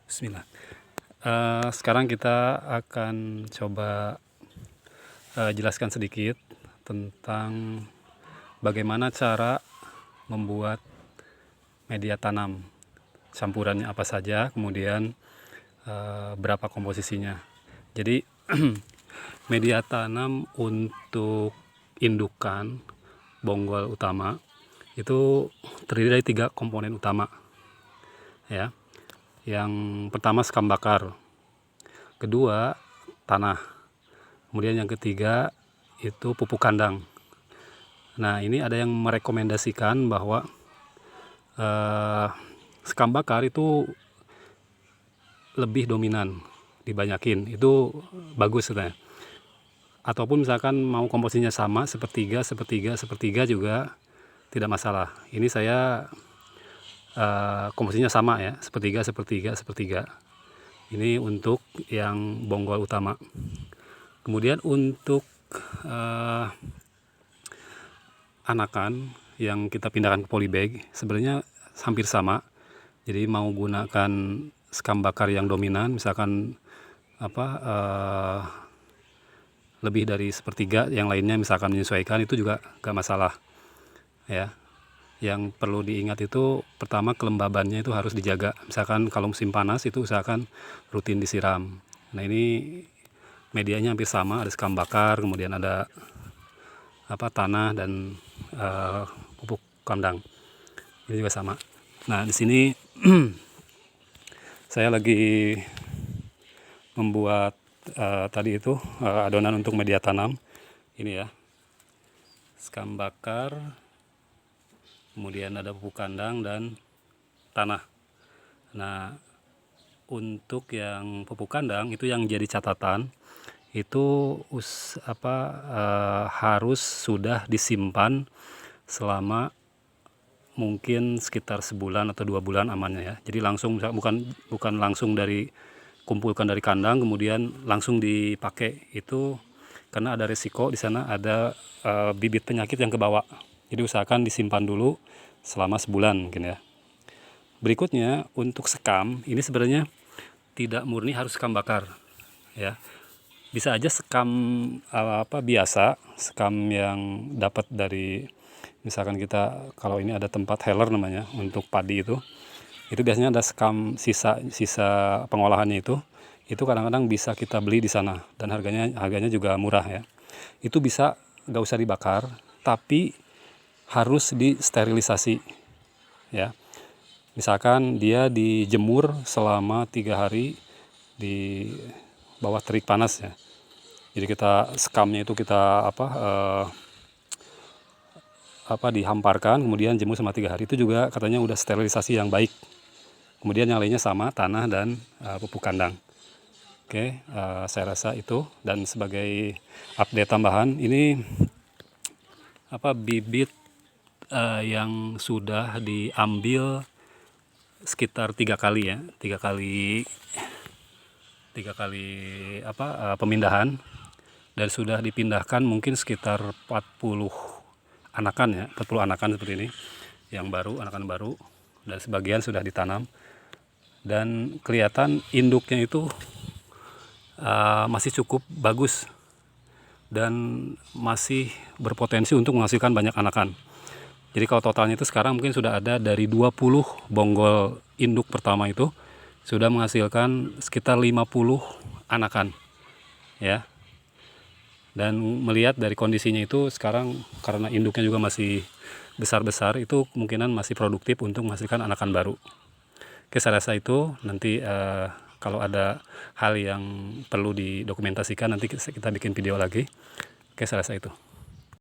Bismillah. Sekarang kita akan coba jelaskan sedikit tentang bagaimana cara membuat media tanam, campurannya apa saja, kemudian berapa komposisinya. Jadi media tanam untuk indukan bonggol utama itu terdiri dari 3 komponen utama, ya. Yang pertama sekam bakar, kedua tanah, kemudian yang ketiga itu pupuk kandang. Nah, ini ada yang merekomendasikan bahwa sekam bakar itu lebih dominan, dibanyakin, itu bagus katanya. Ataupun misalkan mau komposisinya sama, sepertiga, sepertiga, sepertiga juga tidak masalah. Ini saya komposisinya sama ya, sepertiga, sepertiga, sepertiga. Ini untuk yang bonggol utama. Kemudian untuk anakan yang kita pindahkan ke polybag sebenarnya hampir sama. Jadi mau gunakan sekam bakar yang dominan, misalkan lebih dari sepertiga, yang lainnya misalkan menyesuaikan, itu juga gak masalah ya. Yang perlu diingat itu pertama kelembabannya itu harus dijaga. Misalkan kalau musim panas itu usahakan rutin disiram. Nah, ini medianya hampir sama, ada sekam bakar, kemudian ada tanah dan pupuk kandang. Ini juga sama. Nah, di sini saya lagi membuat tadi itu adonan untuk media tanam. Ini ya, sekam bakar, kemudian ada pupuk kandang dan tanah. Nah, untuk yang pupuk kandang itu yang jadi catatan itu harus sudah disimpan selama mungkin sekitar sebulan atau 2 bulan amannya ya. Jadi langsung bukan langsung kumpulkan dari kandang kemudian langsung dipakai, itu karena ada resiko di sana, ada bibit penyakit yang kebawa. Jadi usahakan disimpan dulu selama sebulan mungkin ya. Berikutnya untuk sekam, ini sebenarnya tidak murni harus sekam bakar ya. Bisa aja sekam biasa, sekam yang dapat dari misalkan kita, kalau ini ada tempat heller namanya untuk padi itu biasanya ada sekam sisa pengolahannya itu kadang-kadang bisa kita beli di sana dan harganya juga murah ya. Itu bisa nggak usah dibakar, tapi harus disterilisasi ya. Misalkan dia dijemur selama 3 hari di bawah terik panas ya. Jadi kita skamnya itu kita dihamparkan, kemudian jemur selama 3 hari, itu juga katanya udah sterilisasi yang baik. Kemudian yang lainnya sama, tanah dan pupuk kandang. Oke, saya rasa itu. Dan sebagai update tambahan, ini bibit yang sudah diambil sekitar 3 kali ya, 3 kali pemindahan, dan sudah dipindahkan mungkin sekitar 40 anakan ya, 40 anakan seperti ini yang baru, anakan baru, dan sebagian sudah ditanam dan kelihatan induknya itu masih cukup bagus dan masih berpotensi untuk menghasilkan banyak anakan. Jadi kalau totalnya itu sekarang mungkin sudah ada dari 20 bonggol induk pertama itu sudah menghasilkan sekitar 50 anakan ya. Dan melihat dari kondisinya itu sekarang, karena induknya juga masih besar-besar, itu kemungkinan masih produktif untuk menghasilkan anakan baru. Oke, saya rasa itu. Nanti kalau ada hal yang perlu didokumentasikan nanti kita bikin video lagi. Oke, saya rasa itu.